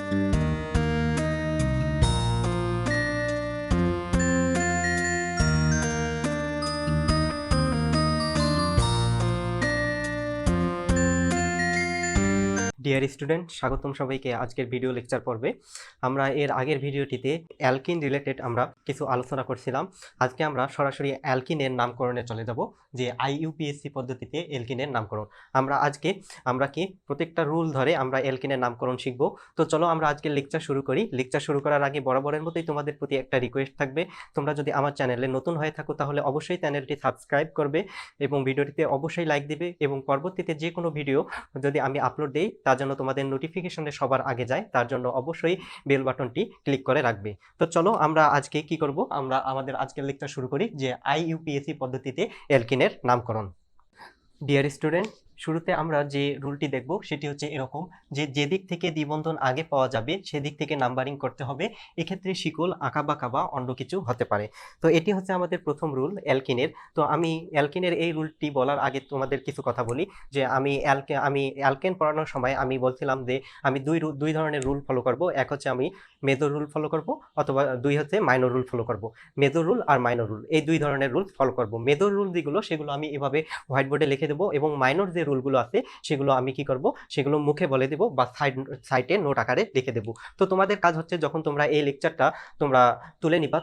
Dear student, স্বাগতম সবাইকে আজকের ভিডিও লেকচার পর্বে। আমরা এর আগের ভিডিওটিতে অ্যালকিন রিলেটেড আমরা কিছু আলোচনা করছিলাম। আজকে আমরা সরাসরি অ্যালকিনের নামকরণে চলে যাব, যে আইইউপিএসসি পদ্ধতিতে অ্যালকিনের নামকরণ। আমরা কি প্রত্যেকটা রুল ধরে আমরা অ্যালকিনের নামকরণ শিখব। তো চলো আমরা আজকে লেকচার শুরু করি। লেকচার শুরু করার আগে বরাবরের মতোই তোমাদের প্রতি একটা রিকোয়েস্ট থাকবে, তোমরা যদি আমার চ্যানেলে নতুন হয়ে থাকো তাহলে অবশ্যই চ্যানেলটি সাবস্ক্রাইব করবে এবং ভিডিওটিতে অবশ্যই লাইক দিবে, এবং পরবর্তীতে যে কোনো ভিডিও যদি আমি আপলোড দিই তার জন্য তোমাদের নোটিফিকেশনে সবার আগে যায়, তার জন্য অবশ্যই বেল বাটনটি ক্লিক করে রাখবে। তো চলো আমরা আজকে কি করব, আমরা আমাদের আজকের লেকচার শুরু করি, যে আইইউপিএসসি পদ্ধতিতে অ্যালকিনের নামকরণ। ডিয়ার স্টুডেন্ট, শুরুতে আমরা যে রুলটি দেখব সেটি হচ্ছে এরকম, যে যেদিক থেকে দ্বিবন্ধন আগে পাওয়া যাবে সেদিক থেকে নাম্বারিং করতে হবে। এক্ষেত্রে শিকল আঁকাবাঁকা বা অন্য কিছু হতে পারে। তো এটি হচ্ছে আমাদের প্রথম রুল অ্যালকিনের। তো আমি অ্যালকিনের এই রুলটি বলার আগে তোমাদের কিছু কথা বলি, যে আমি অ্যালকেন পড়ানোর সময় আমি বলছিলাম যে আমি দুই ধরনের রুল ফলো করব। এক হচ্ছে আমি মেজর রুল ফলো করব, অথবা দুই হচ্ছে মাইনর রুল ফলো করব। মেজর রুল আর মাইনর রুল এই দুই ধরনের রুল ফলো করব। মেজর রুল যেগুলো সেগুলো আমি এভাবে হোয়াইট বোর্ডে লিখে দেবো, এবং মাইনর যে রুলগুলো আছে সেগুলো আমি কি করব, সেগুলো মুখে বলে দেবো বা সাইটে নোট আকারে লিখে দেবো। তো তোমাদের কাজ হচ্ছে যখন তোমরা এই লেকচারটা তোমরা তুলে নিবা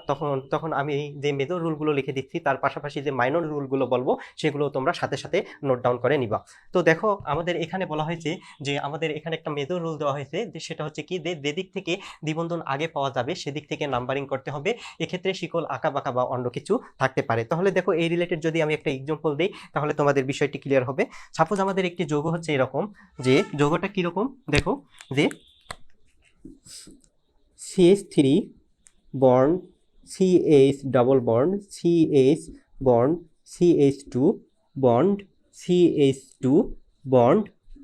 তখন আমি যে মেজর রুলগুলো লিখে দিচ্ছি তার পাশাপাশি যে মাইনর রুলগুলো বলবো সেগুলো তোমরা সাথে সাথে নোট ডাউন করে নিবা। তো দেখো আমাদের এখানে বলা হয়েছে যে আমাদের এখানে একটা মেজর রুল দেওয়া হয়েছে, যে সেটা হচ্ছে কি, যেদিক থেকে দ্বিবন্ধন আগে পাওয়া যাবে সেদিক থেকে নাম্বারিং করতে হবে। এক্ষেত্রে শিকল আঁকাবাঁকা বা অন্য কিছু থাকতে পারে। তাহলে দেখো এই রিলেটেড যদি আমি একটা এক্সাম্পল দিই তাহলে তোমাদের বিষয়টি ক্লিয়ার হবে। সাপোজ আমাদের একটি যৌগ হচ্ছে এরকম, যে যৌগটা কিরকম দেখো, যে CH3 bond CH double bond CH bond CH2 bond CH2 bond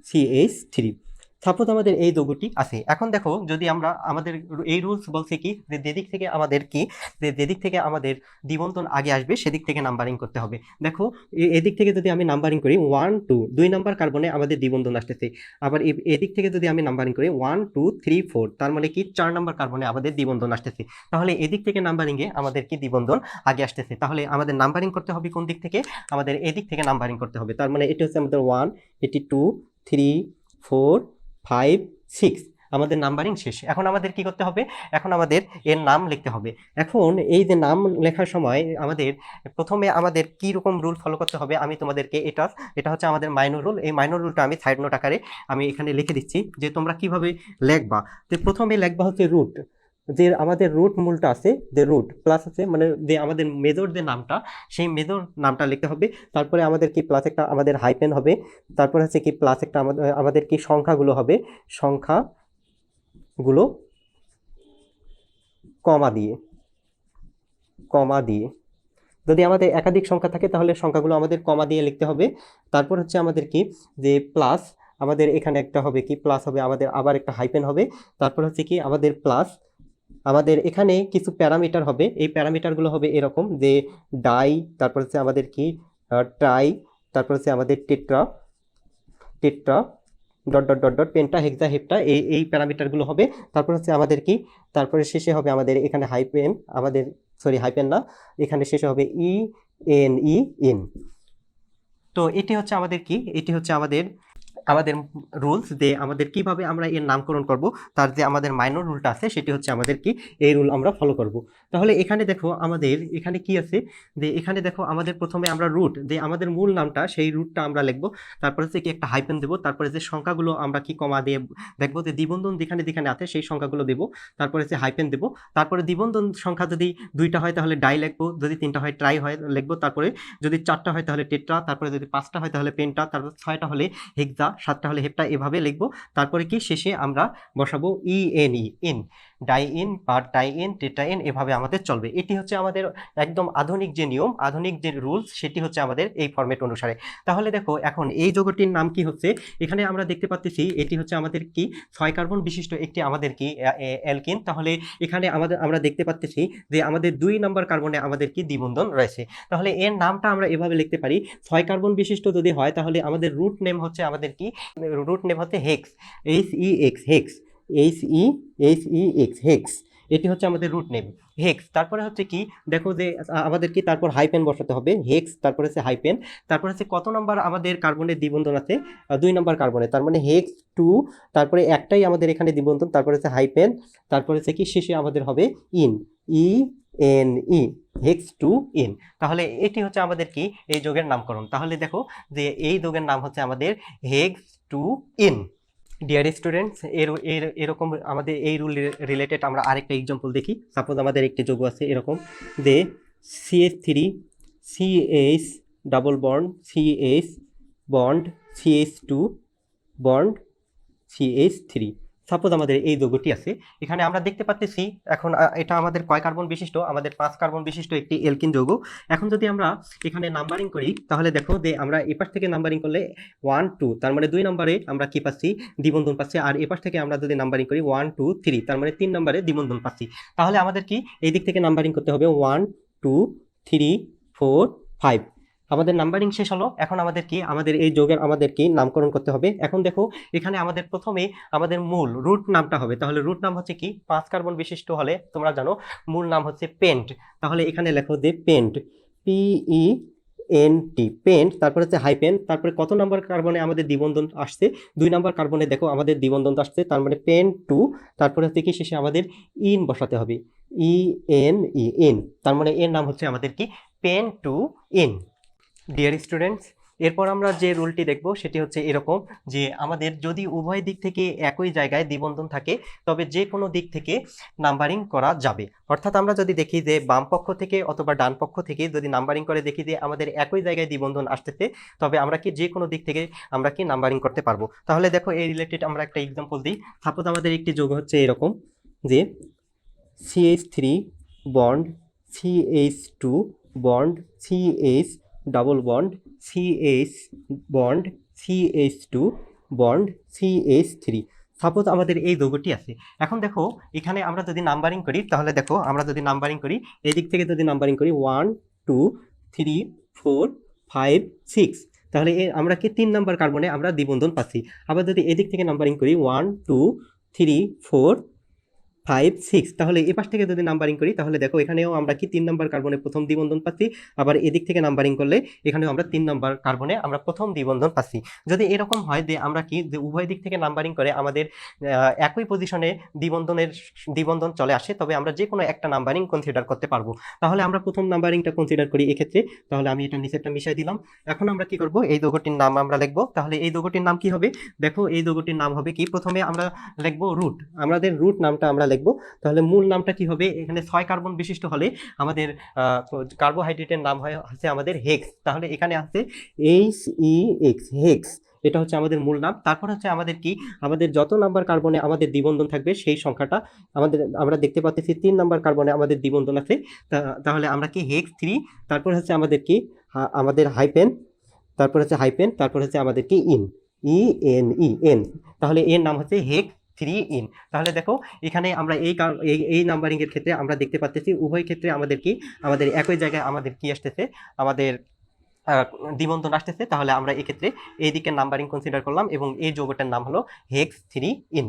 CH3। Suppose আমাদের এই যৌগটি আছে। এখন দেখো যদি আমরা আমাদের এই রুলস বলছে কি, যে যেদিক থেকে আমাদের দ্বিবন্ধন আগে আসবে সেদিক থেকে নাম্বারিং করতে হবে। দেখো এদিক থেকে যদি আমি নাম্বারিং করি 1 2, 2 নাম্বার কার্বনে আমাদের দ্বিবন্ধন আসতেছে। আবার এদিক থেকে যদি আমি নাম্বারিং করি 1 2 3 4, তার মানে কি 4 নাম্বার কার্বনে আমাদের দ্বিবন্ধন আসতেছে। তাহলে এদিক থেকে নাম্বারিং এ আমাদের কি দ্বিবন্ধন আগে আসতেছে। তাহলে আমাদের নাম্বারিং করতে হবে কোন দিক থেকে, আমাদের এদিক থেকে নাম্বারিং করতে হবে। তার মানে এটা হচ্ছে আমাদের 1, এটি 2 3 4 5 6, আমাদের নাম্বারিং শেষ। এখন আমাদের কি করতে হবে, এখন আমাদের এর নাম লিখতে হবে। এখন এই যে নাম লেখার সময় আমাদের প্রথমে আমাদের কি রকম রুল ফলো করতে হবে, আমি তোমাদেরকে এটা হচ্ছে আমাদের মাইনর রুল। এই মাইনর রুলটা আমি সাইড নোট আকারে আমি এখানে লিখে দিচ্ছি, যে তোমরা কিভাবে লিখবা। তো প্রথমে লিখবা হচ্ছে রুট, যে আমাদের রুট মূলটা আছে, যে রুট প্লাস আছে, মানে যে আমাদের মেজর যে নামটা সেই মেজর নামটা লিখতে হবে। তারপরে আমাদের কি প্লাস একটা আমাদের হাইপেন হবে, তারপর হচ্ছে কি প্লাস একটা আমাদের কি সংখ্যাগুলো হবে, সংখ্যাগুলো কমা দিয়ে যদি আমাদের একাধিক সংখ্যা থাকে তাহলে সংখ্যাগুলো আমাদের কমা দিয়ে লিখতে হবে। তারপর হচ্ছে আমাদের কি, যে প্লাস আমাদের এখানে একটা হবে কি প্লাস হবে, আমাদের আবার একটা হাইপেন হবে। তারপর হচ্ছে কি আমাদের প্লাস আমাদের এখানে কিছু প্যারামিটার হবে, এই প্যারামিটারগুলো হবে এরকম, যে ডাই, তারপর হচ্ছে আমাদের কি ট্রাই, তারপর হচ্ছে আমাদের tetra dot dot dot dot penta hexa hepta, এই প্যারামিটারগুলো হবে। তারপর হচ্ছে আমাদের কি, তারপরে শেষে হবে আমাদের এখানে হাইপেন, আমাদের সরি হাইপেন না, এখানে শেষে হবে ইন। তো এটি হচ্ছে আমাদের কি, এটি হচ্ছে আমাদের রুলস, যে আমাদের কিভাবে আমরা এর নামকরণ করব। তার যে আমাদের মাইনর রুলটা আছে সেটি হচ্ছে আমাদের কি, এই রুল আমরা ফলো করব। তাহলে এখানে দেখো আমাদের এখানে কি আছে, যে এখানে দেখো আমাদের প্রথমে আমরা রুট, যে আমাদের মূল নামটা সেই রুটটা আমরা লিখবো। তারপর হচ্ছে কি একটা হাইপেন দেবো, তারপরে যে সংখ্যাগুলো আমরা কি কমা দিয়ে দেখবো, যে দ্বিবন্ধন যেখানে আছে সেই সংখ্যাগুলো দেবো, তারপরে হচ্ছে হাইপেন দেবো। তারপরে দ্বিবন্ধন সংখ্যা যদি 2টা হয় তাহলে ডাই লিখবো, যদি 3টা হয় ট্রাই হয় লিখবো, তারপরে যদি 4টা হয় তাহলে টেট্রা, তারপরে যদি 5টা হয় তাহলে পেন্টা, তারপর 6টা হলে হেক্সা, 7টা হলে হেপ্টা, এভাবে লিখবো। তারপরে কি শেষে আমরা বসাবো ইন, ডাইইন বা ডাইইন, টেট্রাইন, এভাবে আমাদের চলবে। এটি হচ্ছে আমাদের একদম আধুনিক যে নিয়ম, আধুনিক যে রুলস, সেটি হচ্ছে আমাদের এই ফরম্যাট অনুসারে। তাহলে দেখো এখন এই যৌগটির নাম কি হচ্ছে, এখানে আমরা দেখতে পাচ্ছি এটি হচ্ছে আমাদের কি 6 কার্বন বিশিষ্ট একটি আমাদের কি অ্যালকিন। তাহলে এখানে আমরা দেখতে পাচ্ছি যে আমাদের 2 নাম্বার কার্বনে আমাদের কি দ্বিবন্ধন রয়েছে। তাহলে এর নামটা আমরা এভাবে লিখতে পারি, 6 কার্বন বিশিষ্ট যদি হয় তাহলে আমাদের রুট নেম হচ্ছে আমাদের কি, রুট নেম হচ্ছে hex, HEX, hex. HEX hex, এটি হচ্ছে আমাদের রুট নেম হেক্স। তারপরে হচ্ছে কি দেখো যে আমাদের কি তারপর হাইপেন বসাতে হবে, হেক্স তারপরে হচ্ছে হাইপেন, তারপর হচ্ছে কত নাম্বার আমাদের কার্বনের দ্বিবন্ধন আছে, 2 নাম্বার কার্বনে, তার মানে হেক্স 2, তারপরে একটাই আমাদের এখানে দ্বিবন্ধন, তারপরে হচ্ছে হাইপেন, তারপরে হচ্ছে কি শেষে আমাদের হবে ইন, ENE, হেক্স 2 ইন। তাহলে এটি হচ্ছে আমাদের কি এই যোগের নামকরণ। তাহলে দেখো যে এই যোগের নাম হচ্ছে আমাদের হেক্স 2 ইন। ডিয়ার স্টুডেন্টস, এরকম আমাদের এই রুল রিলেটেড আমরা আরেকটা এক্সাম্পল দেখি। সাপোজ আমাদের একটি যৌগ আছে এরকম যে CH3 CH double bond CH bond CH2 bond CH3। Suppose আমাদের এই যৌগটি আছে, এখানে আমরা দেখতে পাচ্ছি এখন এটা আমাদের কয় কার্বন বিশিষ্ট, আমাদের 5 কার্বন বিশিষ্ট একটি এলকিন যৌগ। এখন যদি আমরা এখানে নাম্বারিং করি তাহলে দেখো যে আমরা এপাশ থেকে নাম্বারিং করলে 1 2, তার মানে 2 নম্বরে আমরা কি পাচ্ছি, দ্বিবন্ধন পাচ্ছি। আর এপাশ থেকে আমরা যদি নাম্বারিং করি 1 2 3, তার মানে 3 নম্বরে দ্বিবন্ধন পাচ্ছি। তাহলে আমাদের কি এই দিক থেকে নাম্বারিং করতে হবে 1 2 3 4 5। আমাদের নাম্বারিং শেষ হলো। এখন আমাদের কি আমাদের এই যোগের আমাদের কি নামকরণ করতে হবে। এখন দেখো এখানে আমাদের প্রথমে আমাদের মূল রুট নামটা হবে। তাহলে রুট নাম হচ্ছে কি 5 কার্বন বিশিষ্ট হলে তোমরা জানো মূল নাম হচ্ছে পেন্ট। তাহলে এখানে লেখো যে পেন্ট, PENT, পেন্ট, তারপর হচ্ছে হাইপেন, তারপরে কত নাম্বার কার্বনে আমাদের দ্বিবন্ধন আসছে, 2 নাম্বার কার্বনে দেখো আমাদের দ্বিবন্ধন আসছে, তার মানে পেন্ট 2, তারপরে হচ্ছে কি শেষে আমাদের ইন বসাতে হবে, ENE, ইন, তার মানে এর নাম হচ্ছে আমাদের কি পেন 2 ইন। ডিয়ার স্টুডেন্টস, এরপর আমরা যে রুলটি দেখব সেটি হচ্ছে এরকম যে আমাদের যদি উভয় দিক থেকে একই জায়গায় দ্বিবন্ধন থাকে তবে যে কোনো দিক থেকে নাম্বারিং করা যাবে। অর্থাৎ আমরা যদি দেখি যে বাম পক্ষ থেকে অথবা ডান পক্ষ থেকে যদি নাম্বারিং করে দেখি যে আমাদের একই জায়গায় দ্বিবন্ধন আসতেছে, তবে আমরা কি যে কোনো দিক থেকে আমরা কি নাম্বারিং করতে পারবো। তাহলে দেখো এই রিলেটেড আমরা একটা এক্সাম্পল দিই। সাপোজ আমাদের একটি যৌগ হচ্ছে এরকম যে CH3 bond CH2 bond CH double bond CH bond CH2 bond CH3। Suppose আমাদের এই যৌগটি আছে। এখন দেখো এখানে আমরা যদি নাম্বারিং করি তাহলে দেখো আমরা যদি নাম্বারিং করি এই দিক থেকে যদি নাম্বারিং করি 1 2 3 4 5 6, তাহলে আমরা কি 3 নাম্বার কার্বনে আমরা দ্বিবন্ধন পাচ্ছি। আবার যদি এদিক থেকে নাম্বারিং করি 1 2 3 4 5 6, তাহলে এই পাশ থেকে যদি নাম্বারিং করি তাহলে দেখো এখানেও আমরা কি 3 নাম্বার কার্বনে প্রথম দ্বিবন্ধন পাচ্ছি। আবার এদিক থেকে নাম্বারিং করলে এখানেও আমরা 3 নাম্বার কার্বনে আমরা প্রথম দ্বিবন্ধন পাচ্ছি। যদি এরকম হয় যে আমরা কি যে উভয় দিক থেকে নাম্বারিং করে আমাদের একই পজিশনে দ্বিবন্ধন চলে আসে, তবে আমরা যে কোনো একটা নাম্বারিং কনসিডার করতে পারবো। তাহলে আমরা প্রথম নাম্বারিংটা কনসিডার করি এক্ষেত্রে। তাহলে আমি এটা নিচেরটা মিশাই দিলাম। এখন আমরা কি করব, এই যৌগটির নাম আমরা লিখবো। তাহলে এই যৌগটির নাম কি হবে, দেখো এই যৌগটির নাম হবে কি, প্রথমে আমরা লিখবো রুট, আমাদের রুট নামটা আমরা লিখবো। তাহলে মূল নামটা কি হবে, এখানে 6 কার্বন বিশিষ্ট হলে আমাদের কার্বোহাইড্রেটের নাম হচ্ছে আমাদের হেক্স। তাহলে এখানে আছে HEX, হেক্স, এটা হচ্ছে আমাদের মূল নাম। তারপর হচ্ছে আমাদের কি আমাদের যত নাম্বার কার্বনে আমাদের দ্বিবন্ধন থাকবে সেই সংখ্যাটা আমরা দেখতে পাচ্ছি 3 নাম্বার কার্বনে আমাদের দ্বিবন্ধন আছে। তাহলে আমরা কি হেক্স 3, তারপর হচ্ছে আমাদের কি আমাদের হাইপেন, তারপর হচ্ছে হাইপেন, তারপর হচ্ছে আমাদের কি ইন, ENE, তাহলে এর নাম হচ্ছে হেক্স 3 ইন। তাহলে দেখো এখানে আমরা এই নাম্বারিং এর ক্ষেত্রে আমরা দেখতে পাচ্ছি উভয় ক্ষেত্রে আমাদের কি আমাদের একই জায়গায় আমাদের কি আসতেছে, আমাদের দ্বিবন্ধন আসতেছে। তাহলে আমরা এক্ষেত্রে এই দিকের নাম্বারিং কনসিডার করলাম এবং এই যৌগটার নাম হলো হেক্স 3 ইন।